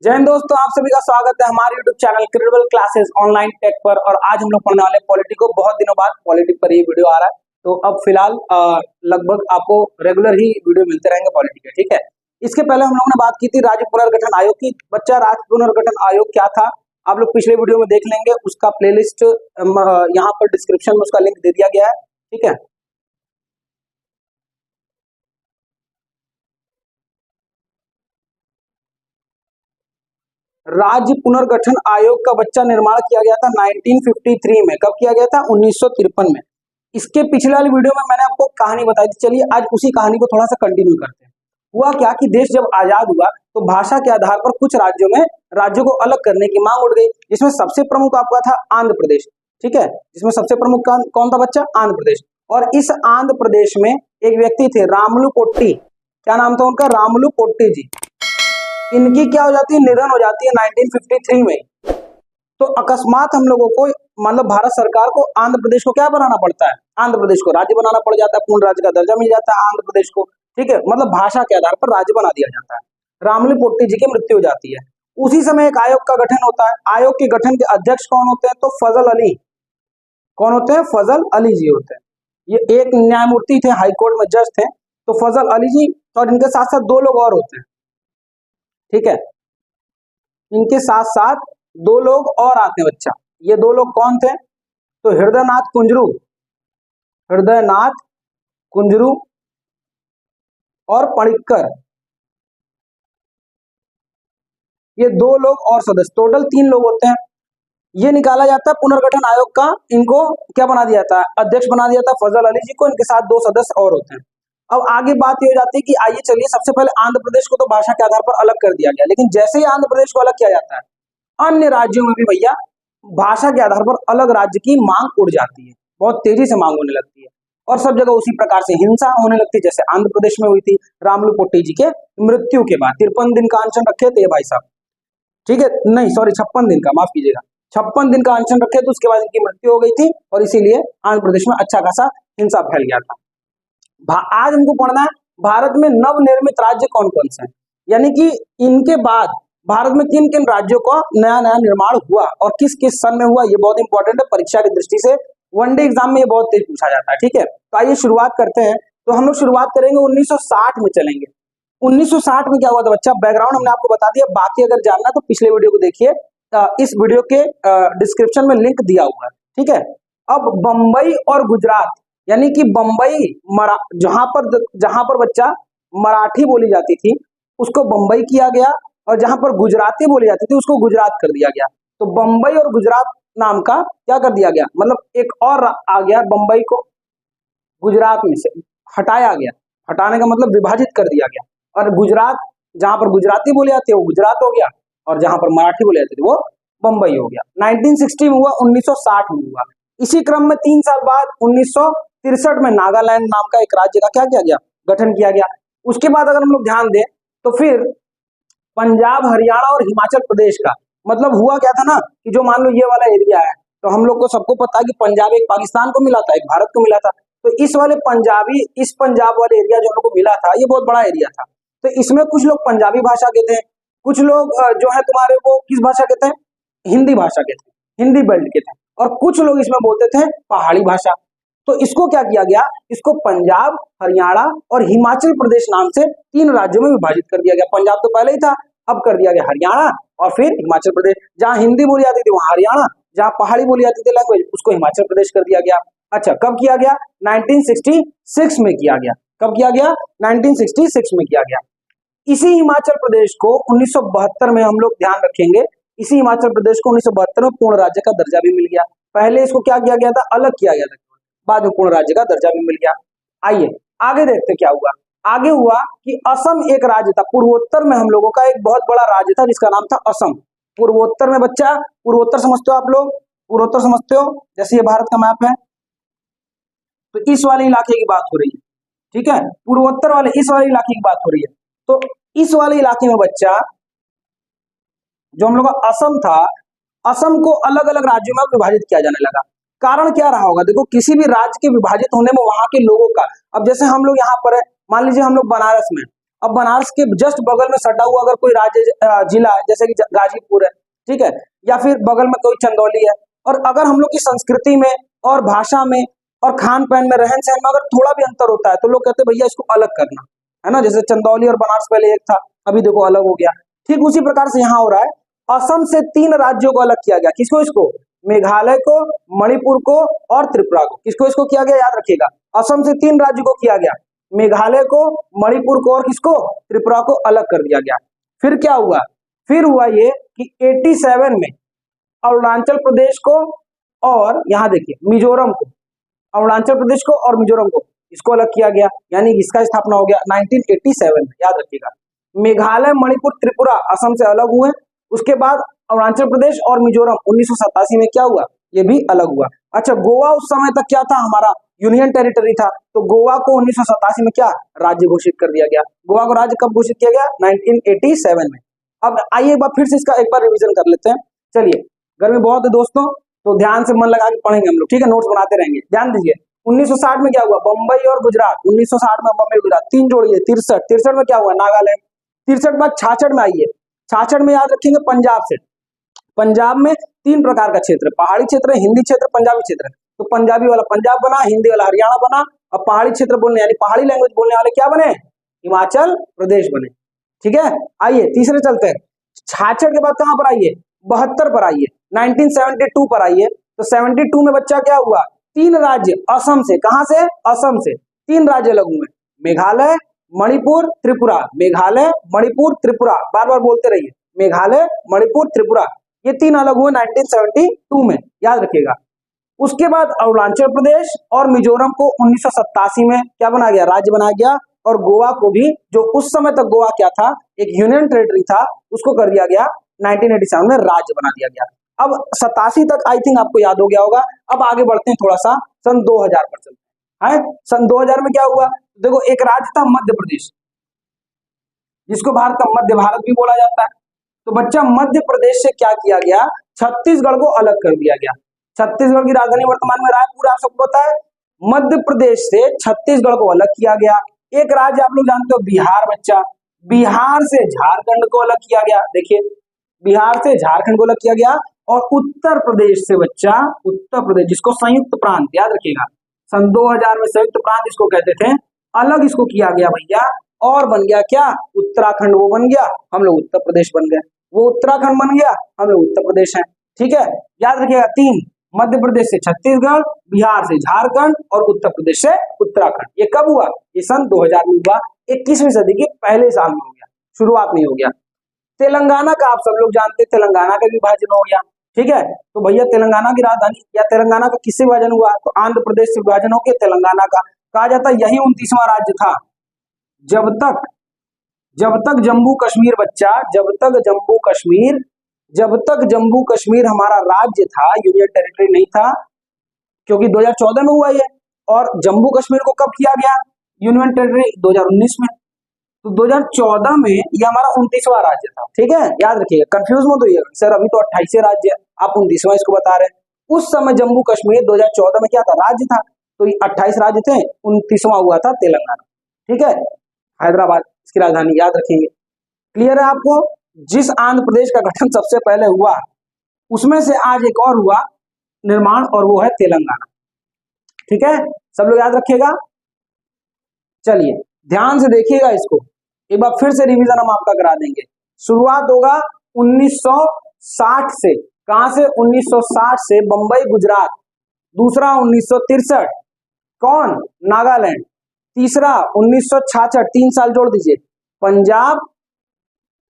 जय हिंद दोस्तों, आप सभी का स्वागत है हमारे YouTube channel credible classes online tech पर। और आज हम लोग पढ़ने वाले पॉलिटी को। बहुत दिनों बाद पॉलिटी पर ये वीडियो आ रहा है, तो अब फिलहाल लगभग आपको रेगुलर ही वीडियो मिलते रहेंगे पॉलिटी के। ठीक है, इसके पहले हम लोगों ने बात की थी राज्य पुनर्गठन आयोग की। बच्चा, राज्य पुनर्गठन आयोग क्या था आप लोग पिछले वीडियो में देख लेंगे, उसका प्लेलिस्ट यहाँ पर डिस्क्रिप्शन में उसका लिंक दे दिया गया है। ठीक है, राज्य पुनर्गठन आयोग का बच्चा निर्माण किया गया था 1953 में। कब किया गया था? 1953 में। इसके पिछले वाली वीडियो में मैंने आपको कहानी बताई थी। चलिए आज उसी कहानी को थोड़ा सा कंटिन्यू करते हैं। हुआ क्या कि देश जब आजाद हुआ तो भाषा के आधार पर कुछ राज्यों को अलग करने की मांग उठ गई, जिसमें सबसे प्रमुख आपका था आंध्र प्रदेश। ठीक है, जिसमें सबसे प्रमुख कौन था बच्चा? आंध्र प्रदेश। और इस आंध्र प्रदेश में एक व्यक्ति थे रामलू पोट्टी। क्या नाम था उनका? रामलू पोट्टी जी। इनकी क्या हो जाती है? निधन हो जाती है 1953 में। तो अकस्मात हम लोगों को मतलब भारत सरकार को आंध्र प्रदेश को क्या बनाना पड़ता है? आंध्र प्रदेश को राज्य बनाना पड़ जाता है, पूर्ण राज्य का दर्जा मिल जाता है आंध्र प्रदेश को। ठीक है, मतलब भाषा के आधार पर राज्य बना दिया जाता है। रामलू पोट्टी जी की मृत्यु हो जाती है। उसी समय एक आयोग का गठन होता है। आयोग के गठन के अध्यक्ष कौन होते हैं? तो फजल अली। कौन होते हैं? फजल अली जी होते हैं। ये एक न्यायमूर्ति थे, हाईकोर्ट में जज थे, तो फजल अली जी। और इनके साथ साथ दो लोग और होते हैं। ठीक है, इनके साथ साथ दो लोग और आते हैं बच्चा। ये दो लोग कौन थे? तो हृदयनाथ कुंजरू और पणिक्कर। ये दो लोग और सदस्य, टोटल 3 लोग होते हैं। ये निकाला जाता है पुनर्गठन आयोग का। इनको क्या बना दिया था? अध्यक्ष बना दिया था फजल अली जी को। इनके साथ 2 सदस्य और होते हैं। अब आगे बात ये हो जाती है कि आइए चलिए, सबसे पहले आंध्र प्रदेश को तो भाषा के आधार पर अलग कर दिया गया, लेकिन जैसे ही आंध्र प्रदेश को अलग किया जाता है, अन्य राज्यों में भी भैया भाषा के आधार पर अलग राज्य की मांग उड़ जाती है। बहुत तेजी से मांग होने लगती है और सब जगह उसी प्रकार से हिंसा होने लगती है, जैसे आंध्र प्रदेश में हुई थी रामलू पोट्टी जी के मृत्यु के बाद। 53 दिन का अनशन रखे थे भाई साहब। ठीक है, नहीं सॉरी 56 दिन का, माफ कीजिएगा, 56 दिन का अनशन रखे, तो उसके बाद इनकी मृत्यु हो गई थी और इसीलिए आंध्र प्रदेश में अच्छा खासा हिंसा फैल गया था। आज हमको पढ़ना है भारत में नवनिर्मित राज्य कौन कौन से हैं, यानी कि इनके बाद भारत में किन किन राज्यों का नया नया निर्माण हुआ और किस किस सन में हुआ। ये बहुत इंपॉर्टेंट है परीक्षा की दृष्टि से। वनडे एग्जाम में ये बहुत तेज पूछा जाता है। ठीक है, तो आइए शुरुआत करते हैं। तो हम लोग शुरुआत करेंगे 1960 में चलेंगे। 1960 में क्या हुआ था बच्चा? बैकग्राउंड हमने आपको बता दिया। बाकी अगर जानना तो पिछले वीडियो को देखिए, इस वीडियो के डिस्क्रिप्शन में लिंक दिया हुआ है। ठीक है, अब बंबई और गुजरात, यानी कि बंबई जहां पर बच्चा मराठी बोली जाती थी उसको बंबई किया गया, और जहां पर गुजराती बोली जाती थी उसको गुजरात कर दिया गया। तो बंबई और गुजरात नाम का क्या कर दिया गया? मतलब एक और आ गया, बंबई को गुजरात में से हटाया गया। हटाने का मतलब विभाजित कर दिया गया, और गुजरात जहां पर गुजराती बोली जाती है वो गुजरात हो गया, और जहां पर मराठी बोली जाती थी वो बंबई हो गया। 1960 में हुआ, 1960 में हुआ। इसी क्रम में 3 साल बाद 1963 में नागालैंड नाम का एक राज्य का क्या किया गया? गठन किया गया। उसके बाद अगर हम लोग ध्यान दें तो फिर पंजाब, हरियाणा और हिमाचल प्रदेश का मतलब हुआ क्या था ना, कि जो मान लो ये वाला एरिया है, तो हम लोग को सबको पता है कि पंजाब एक पाकिस्तान को मिला था, एक भारत को मिला था। तो इस पंजाब वाले एरिया जो हम लोग को मिला था, ये बहुत बड़ा एरिया था। तो इसमें कुछ लोग पंजाबी भाषा के थे, कुछ लोग जो है तुम्हारे वो किस भाषा के थे? हिंदी भाषा के थे, हिंदी बेल्ट के थे, और कुछ लोग इसमें बोलते थे पहाड़ी भाषा। तो इसको क्या किया गया? इसको पंजाब, हरियाणा और हिमाचल प्रदेश नाम से 3 राज्यों में विभाजित कर दिया गया। पंजाब तो पहले ही था, अब कर दिया गया हरियाणा और फिर हिमाचल प्रदेश। जहां हिंदी बोली जाती थी वहां हरियाणा, जहां पहाड़ी बोली जाती थी लैंग्वेज उसको हिमाचल प्रदेश कर दिया गया। अच्छा, कब किया गया? 1966 में किया गया। कब किया गया? 1966 में किया गया। इसी हिमाचल प्रदेश को 1972 में हम लोग ध्यान रखेंगे, इसी हिमाचल प्रदेश को 1972 में पूर्ण राज्य का दर्जा भी मिल गया। पहले इसको क्या किया गया था? अलग किया गया था, बाद में पूर्ण राज्य का दर्जा भी मिल गया। आइए आगे देखते क्या हुआ। आगे हुआ कि असम एक राज्य था, पूर्वोत्तर में हम लोगों का एक बहुत बड़ा राज्य था जिसका नाम था असम। पूर्वोत्तर में बच्चा, पूर्वोत्तर समझते हो आप लोग? पूर्वोत्तर समझते हो? जैसे ये भारत का मैप है, तो इस वाले इलाके की बात हो रही है। ठीक है, पूर्वोत्तर वाले इस वाले इलाके की बात हो रही है। तो इस वाले इलाके में बच्चा जो हम लोग का असम था, असम को अलग अलग राज्यों में विभाजित किया जाने लगा। कारण क्या रहा होगा? देखो, किसी भी राज्य के विभाजित होने में वहां के लोगों का, अब जैसे हम लोग यहाँ पर है, मान लीजिए हम लोग बनारस में, अब बनारस के जस्ट बगल में सटा हुआ अगर कोई राज्य जिला है, जैसे कि गाजीपुर है, ठीक है, या फिर बगल में कोई चंदौली है, और अगर हम लोग की संस्कृति में और भाषा में और खान पान में, रहन सहन में अगर थोड़ा भी अंतर होता है तो लोग कहते हैं भैया इसको अलग करना है ना। जैसे चंदौली और बनारस पहले एक था, अभी देखो अलग हो गया। ठीक उसी प्रकार से यहाँ हो रहा है, असम से 3 राज्यों को अलग किया गया। किसको? इसको मेघालय को, मणिपुर को और त्रिपुरा को। किसको इसको किया गया? याद रखिएगा, असम से 3 राज्य को किया गया, मेघालय को, मणिपुर को और किसको? त्रिपुरा को अलग कर दिया गया। फिर क्या हुआ? फिर हुआ ये कि 87 में अरुणाचल प्रदेश को और यहाँ देखिए मिजोरम को, अरुणाचल प्रदेश को और मिजोरम को इसको अलग किया गया, यानी इसका स्थापना हो गया 1987 में। याद रखिएगा, मेघालय, मणिपुर, त्रिपुरा असम से अलग हुए। उसके बाद अरुणाचल प्रदेश और मिजोरम 1987 में क्या हुआ? ये भी अलग हुआ। अच्छा, गोवा उस समय तक क्या था? हमारा यूनियन टेरिटरी था, तो गोवा को 1987 में क्या? राज्य घोषित कर दिया गया। गोवा को राज्य कब घोषित किया गया? 1987 में। अब आइए एक बार फिर से इसका एक बार रिवीजन कर लेते हैं। चलिए, गर्मी बहुत है दोस्तों, तो ध्यान से मन लगा के पढ़ेंगे हम लोग, ठीक है, नोट्स बनाते रहेंगे। ध्यान दीजिए, 1960 में क्या हुआ? बंबई और गुजरात, 1960 में बंबई गुजरात 3 जोड़िए 63। 63 में क्या हुआ? नागालैंड। 63 बाद 66 में आइए, 66 में याद रखेंगे पंजाब से। पंजाब में 3 प्रकार का क्षेत्र, पहाड़ी क्षेत्र, हिंदी क्षेत्र, पंजाबी क्षेत्र। तो पंजाबी वाला पंजाब बना, हिंदी वाला हरियाणा बना, और पहाड़ी क्षेत्र बोलने यानी पहाड़ी लैंग्वेज बोलने वाले क्या बने? हिमाचल प्रदेश बने। ठीक है, आइए तीसरे चलते हैं। 66 के बाद कहां पर आइए? 72 पर आइए, 1972 पर आइए। तो 72 में बच्चा क्या हुआ? 3 राज्य असम से, कहां से? असम से 3 राज्य अलग हुए, मेघालय, मणिपुर, त्रिपुरा। मेघालय, मणिपुर, त्रिपुरा, बार बार बोलते रहिए, मेघालय, मणिपुर, त्रिपुरा, ये 3 अलग हुए 1972 में। याद रखिएगा। उसके बाद अरुणाचल प्रदेश और मिजोरम को 1987 में क्या बना गया? राज्य बनाया गया। और गोवा को भी, जो उस समय तक गोवा क्या था? एक यूनियन टेरिटरी था, उसको कर दिया गया 1987 में, राज्य बना दिया गया। अब 87 तक आई थिंक आपको याद हो गया होगा। अब आगे बढ़ते हैं थोड़ा सा, सन 2000 पर चलते हैं। सन 2000 में क्या हुआ? देखो, एक राज्य था मध्य प्रदेश, जिसको भारत का मध्य भारत भी बोला जाता है। तो बच्चा, मध्य प्रदेश से क्या किया गया? छत्तीसगढ़ को अलग कर दिया गया। छत्तीसगढ़ की राजधानी वर्तमान में रायपुर, आप सबको पता है। मध्य प्रदेश से छत्तीसगढ़ को अलग किया गया। एक राज्य आप लोग जानते हो, बिहार। बच्चा, बिहार से झारखंड को अलग किया गया। देखिए, बिहार से झारखंड को अलग किया गया। और उत्तर प्रदेश से बच्चा, उत्तर प्रदेश, जिसको संयुक्त प्रांत, याद रखिएगा, सन 2000 में संयुक्त प्रांत इसको कहते थे, अलग इसको किया गया भैया, और बन गया क्या? उत्तराखंड। वो बन गया, हम लोग उत्तर प्रदेश बन गए। वो उत्तराखंड बन गया, हम लोग उत्तर प्रदेश हैं। ठीक है, याद रखिएगा, 3, मध्य प्रदेश से छत्तीसगढ़, बिहार से झारखंड और उत्तर प्रदेश से उत्तराखंड। ये कब हुआ? ये सन 2000 में हुआ, 21वीं सदी के पहले साल में हो गया, शुरुआत में हो गया। तेलंगाना का आप सब लोग जानते हैं, तेलंगाना का विभाजन हो गया। ठीक है, तो भैया तेलंगाना की राजधानी या तेलंगाना का किससे विभाजन हुआ? तो आंध्र प्रदेश से विभाजन होकर तेलंगाना का। कहा जाता है यही 29वां राज्य था, जब तक जम्मू कश्मीर, बच्चा, जब तक जम्मू कश्मीर हमारा राज्य था, यूनियन टेरिटरी नहीं था, क्योंकि 2014 में हुआ ये। और जम्मू कश्मीर को कब किया गया यूनियन टेरिटरी? 2019 में। तो 2014 में ये हमारा 29वां राज्य था। ठीक है, याद रखिएगा, कंफ्यूज मत होइएगा, सर अभी तो 28 राज्य है, आप 29वां इसको बता रहे हैं। उस समय जम्मू कश्मीर 2014 में क्या था? राज्य था। तो ये 28 राज्य थे, 29वां हुआ था तेलंगाना। ठीक है, हैदराबाद इसकी राजधानी, याद रखेंगे। क्लियर है आपको? जिस आंध्र प्रदेश का गठन सबसे पहले हुआ, उसमें से आज एक और हुआ निर्माण, और वो है तेलंगाना। ठीक है, सब लोग याद रखिएगा। चलिए ध्यान से देखिएगा इसको, एक बार फिर से रिवीजन हम आपका करा देंगे। शुरुआत होगा 1960 से। कहां से? 1960 से बंबई गुजरात। दूसरा 1963, कौन? नागालैंड। तीसरा 1966, 3 साल जोड़ दीजिए, पंजाब,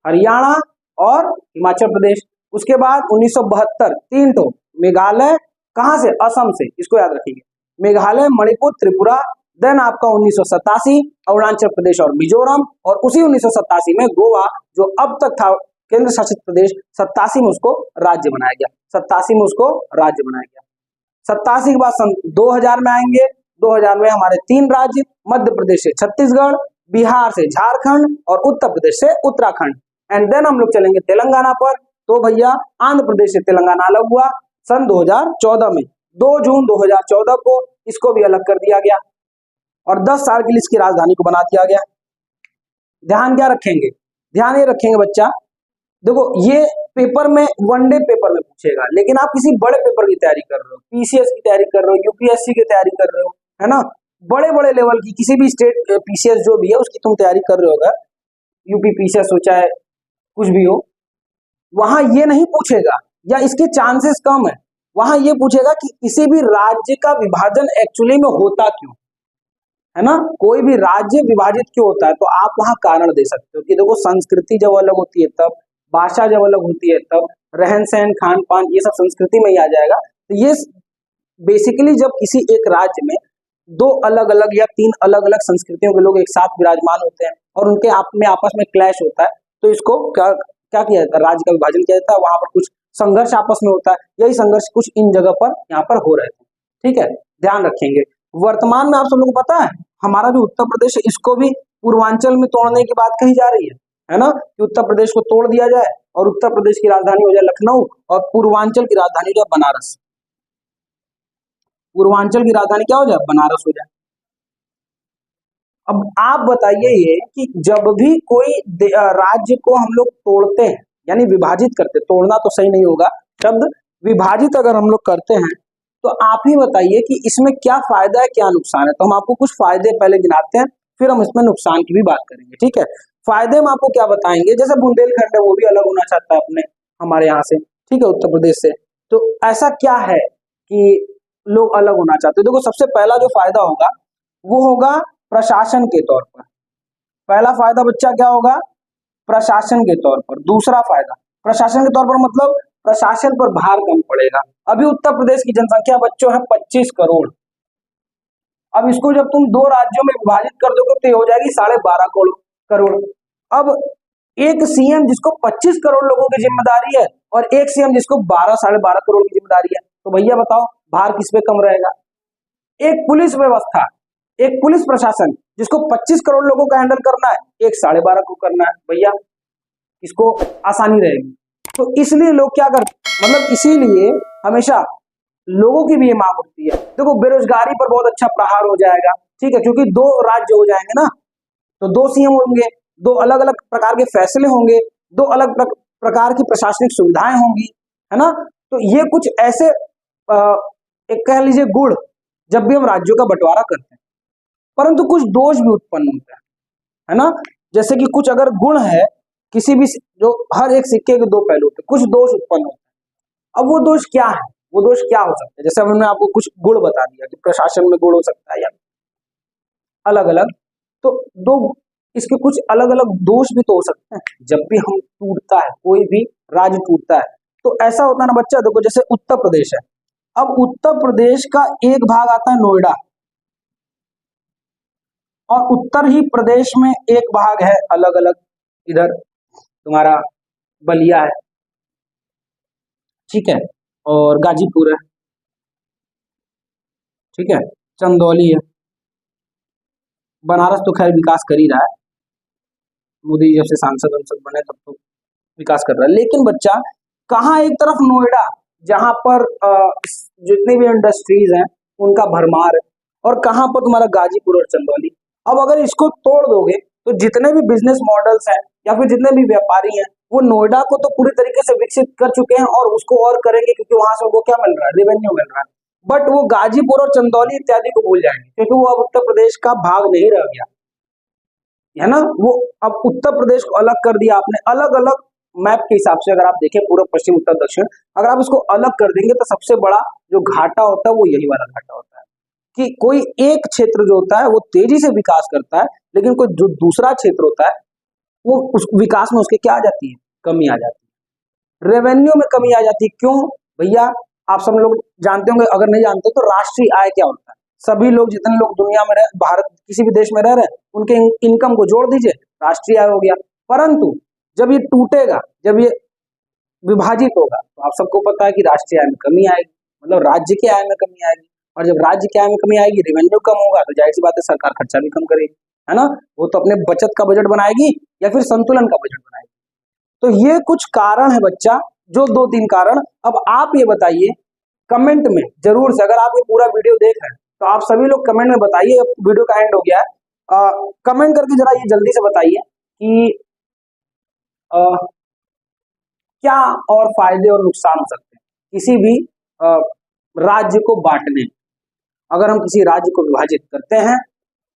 हरियाणा और हिमाचल प्रदेश। उसके बाद 1972, 3 तो मेघालय, कहां से? असम से, इसको याद रखिए, मेघालय, मणिपुर, त्रिपुरा। देन आपका 1987 अरुणाचल प्रदेश और मिजोरम। और उसी 1987 में गोवा, जो अब तक था केंद्र शासित प्रदेश, 87 में उसको राज्य बनाया गया। 87 में उसको राज्य बनाया गया। 87 के बाद सन 2000 में आएंगे। 2000 में हमारे 3 राज्य, मध्य प्रदेश से छत्तीसगढ़, बिहार से झारखंड और उत्तर प्रदेश से उत्तराखंड। एंड देन हम लोग चलेंगे तेलंगाना पर। तो भैया आंध्र प्रदेश से तेलंगाना अलग हुआ सन 2014 में। 2 जून 2014 को इसको भी अलग कर दिया गया और 10 साल के लिए इसकी राजधानी को बना दिया गया। ध्यान क्या रखेंगे, ध्यान ये रखेंगे बच्चा, देखो ये पेपर में वनडे पेपर में पूछेगा, लेकिन आप किसी बड़े पेपर की तैयारी कर रहे हो, पीसीएस की तैयारी कर रहे हो, यूपीएससी की तैयारी कर रहे हो, है ना, बड़े बड़े लेवल की किसी भी स्टेट पीसीएस जो भी है उसकी तुम तैयारी कर रहे होगा, यूपी पीसीएस हो चाहे कुछ भी हो, वहां ये नहीं पूछेगा या इसके चांसेस कम है, वहां ये पूछेगा कि किसी भी राज्य का विभाजन एक्चुअली में होता क्यों, है ना, कोई भी राज्य विभाजित क्यों होता है, तो आप वहां कारण दे सकते हो कि देखो संस्कृति जब अलग होती है तब, भाषा जब अलग होती है तब, रहन सहन खान पान ये सब संस्कृति में ही आ जाएगा। तो ये बेसिकली जब किसी एक राज्य में दो अलग अलग या तीन अलग अलग संस्कृतियों के लोग एक साथ विराजमान होते हैं और उनके आप में आपस में क्लैश होता है, तो इसको क्या क्या किया जाता है, राज्य का विभाजन किया जाता है, वहां पर कुछ संघर्ष आपस में होता है, यही संघर्ष कुछ इन जगह पर यहाँ पर हो रहे थे, ठीक है, ध्यान रखेंगे। वर्तमान में आप सब लोग को पता है हमारा जो उत्तर प्रदेश है इसको भी पूर्वांचल में तोड़ने की बात कही जा रही है ना, कि उत्तर प्रदेश को तोड़ दिया जाए और उत्तर प्रदेश की राजधानी हो जाए लखनऊ और पूर्वांचल की राजधानी हो जाए बनारस, पूर्वांचल की राजधानी क्या हो जाए, बनारस हो जाए। अब आप बताइए ये कि जब भी कोई राज्य को हम लोग तोड़ते हैं यानी विभाजित करते, तोड़ना तो सही नहीं होगा शब्द, विभाजित अगर हम लोग करते हैं तो आप ही बताइए कि इसमें क्या फायदा है क्या नुकसान है। तो हम आपको कुछ फायदे पहले गिनाते हैं, फिर हम इसमें नुकसान की भी बात करेंगे, ठीक है। फायदे हम आपको क्या बताएंगे, जैसे बुंदेलखंड है वो भी अलग होना चाहता है अपने हमारे यहाँ से, ठीक है, उत्तर प्रदेश से, तो ऐसा क्या है कि लोग अलग होना चाहते हैं। देखो सबसे पहला जो फायदा होगा वो होगा प्रशासन के तौर पर, पहला फायदा बच्चा क्या होगा, प्रशासन के तौर पर। दूसरा फायदा प्रशासन के तौर पर मतलब प्रशासन पर भार कम पड़ेगा। अभी उत्तर प्रदेश की जनसंख्या बच्चों है 25 करोड़, अब इसको जब तुम दो राज्यों में विभाजित कर दोगे तो ये हो जाएगी 12.5 करोड़। अब एक सीएम जिसको 25 करोड़ लोगों की जिम्मेदारी है और एक सीएम जिसको 12-12.5 करोड़ की जिम्मेदारी है, तो भैया बताओ भार किस पे कम रहेगा। एक पुलिस व्यवस्था, एक पुलिस प्रशासन जिसको 25 करोड़ लोगों का हैंडल करना है, एक 12.5 को करना है, भैया इसको आसानी रहेगी। तो इसलिए लोग क्या करते, मतलब इसीलिए हमेशा लोगों की भी ये मांग होती है। देखो बेरोजगारी पर बहुत अच्छा प्रहार हो जाएगा, ठीक है, क्योंकि दो राज्य हो जाएंगे ना, तो दो सीएम होंगे, दो अलग अलग प्रकार के फैसले होंगे, दो अलग प्रकार की प्रशासनिक सुविधाएं होंगी, है ना। तो ये कुछ ऐसे एक कह लीजिए गुण जब भी हम राज्यों का बंटवारा करते हैं, परंतु कुछ दोष भी उत्पन्न होते हैं, है ना। जैसे कि कुछ अगर गुण है किसी भी, जो हर एक सिक्के के दो पहलू होते हैं, कुछ दोष उत्पन्न होते हैं। अब वो दोष क्या है, वो दोष क्या हो सकता है, जैसे हमने आपको कुछ गुण बता दिया कि प्रशासन में गुण हो सकता है या अलग अलग, तो दो इसके कुछ अलग अलग दोष भी तो हो सकते हैं। जब भी हम टूटता है, कोई भी राज्य टूटता है तो ऐसा होता है ना बच्चा, देखो जैसे उत्तर प्रदेश है, अब उत्तर प्रदेश का एक भाग आता है नोएडा और उत्तर ही प्रदेश में एक भाग है अलग अलग, इधर तुम्हारा बलिया है, ठीक है, और गाजीपुर है, ठीक है, चंदौली है, बनारस तो खैर विकास कर ही रहा है, मोदी जब से सांसद बने तब तो विकास कर रहा है। लेकिन बच्चा कहाँ, एक तरफ नोएडा जहां पर जितनी भी इंडस्ट्रीज हैं उनका भरमार है, और कहां पर तुम्हारा गाजीपुर और चंदौली। अब अगर इसको तोड़ दोगे तो जितने भी बिजनेस मॉडल्स हैं या फिर जितने भी व्यापारी हैं वो नोएडा को तो पूरी तरीके से विकसित कर चुके हैं और उसको और करेंगे, क्योंकि वहां से उनको क्या मिल रहा है, रेवेन्यू मिल रहा है। बट वो गाजीपुर और चंदौली इत्यादि को भूल जाएंगे क्योंकि वो अब उत्तर प्रदेश का भाग नहीं रह गया, है ना। वो अब उत्तर प्रदेश को अलग कर दिया आपने, अलग अलग मैप के हिसाब से अगर आप देखें पूर्व पश्चिम उत्तर दक्षिण, अगर आप इसको अलग कर देंगे तो सबसे बड़ा जो घाटा होता है वो यही वाला घाटा होता है कि कोई एक क्षेत्र जो होता है वो तेजी से विकास करता है, लेकिन कोई जो दूसरा क्षेत्र होता है वो उस विकास में उसके क्या आ जाती है, कमी आ जाती है, रेवेन्यू में कमी आ जाती है। क्यों भैया, आप सब लोग जानते होंगे, अगर नहीं जानते तो राष्ट्रीय आय क्या होता है, सभी लोग जितने लोग दुनिया में रह, भारत किसी भी देश में रह रहे हैं उनके इनकम को जोड़ दीजिए, राष्ट्रीय आय हो गया। परंतु जब ये टूटेगा, जब ये विभाजित होगा तो आप सबको पता है कि राष्ट्रीय आय में कमी आएगी, मतलब राज्य की आय में कमी आएगी, और जब राज्य की आय में कमी आएगी, रेवेन्यू कम होगा, तो जाहिर सी बात है सरकार खर्चा भी कम करेगी, है ना। वो तो अपने बचत का बजट बनाएगी या फिर संतुलन का बजट बनाएगी। तो ये कुछ कारण है बच्चा, जो 2-3 कारण। अब आप ये बताइए कमेंट में जरूर से, अगर आप ये पूरा वीडियो देख रहे हैं तो आप सभी लोग कमेंट में बताइए, वीडियो का एंड हो गया है, कमेंट करके जरा ये जल्दी से बताइए कि अ, क्या और फायदे और नुकसान हो सकते हैं किसी भी अ, राज्य को बांटने में। अगर हम किसी राज्य को विभाजित करते हैं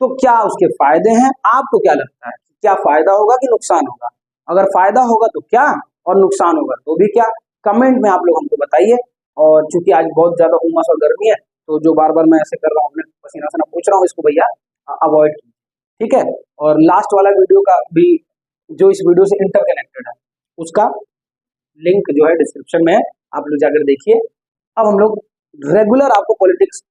तो क्या उसके फायदे हैं, आपको क्या लगता है क्या फायदा होगा कि नुकसान होगा? अगर फायदा होगा तो क्या, और नुकसान होगा तो भी क्या? कमेंट में आप लोग हमको बताइए। और चूंकि आज बहुत ज्यादा उमस और गर्मी है, तो जो बार बार मैं ऐसे कर रहा हूँ, अपने पसीना वसीना पूछ रहा हूँ, इसको भैया अवॉइड कीजिए, ठीक है। और लास्ट वाला वीडियो का भी, जो इस वीडियो से इंटरकनेक्टेड है, उसका लिंक जो है डिस्क्रिप्शन में है, आप लोग जाकर देखिए। अब हम लोग रेगुलर आपको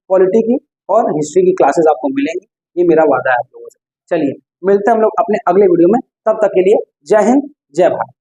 पॉलिटी की और हिस्ट्री की क्लासेस आपको मिलेंगी, ये मेरा वादा है आप लोगों से। चलिए मिलते हैं हम लोग अपने अगले वीडियो में, तब तक के लिए जय हिंद जय भारत।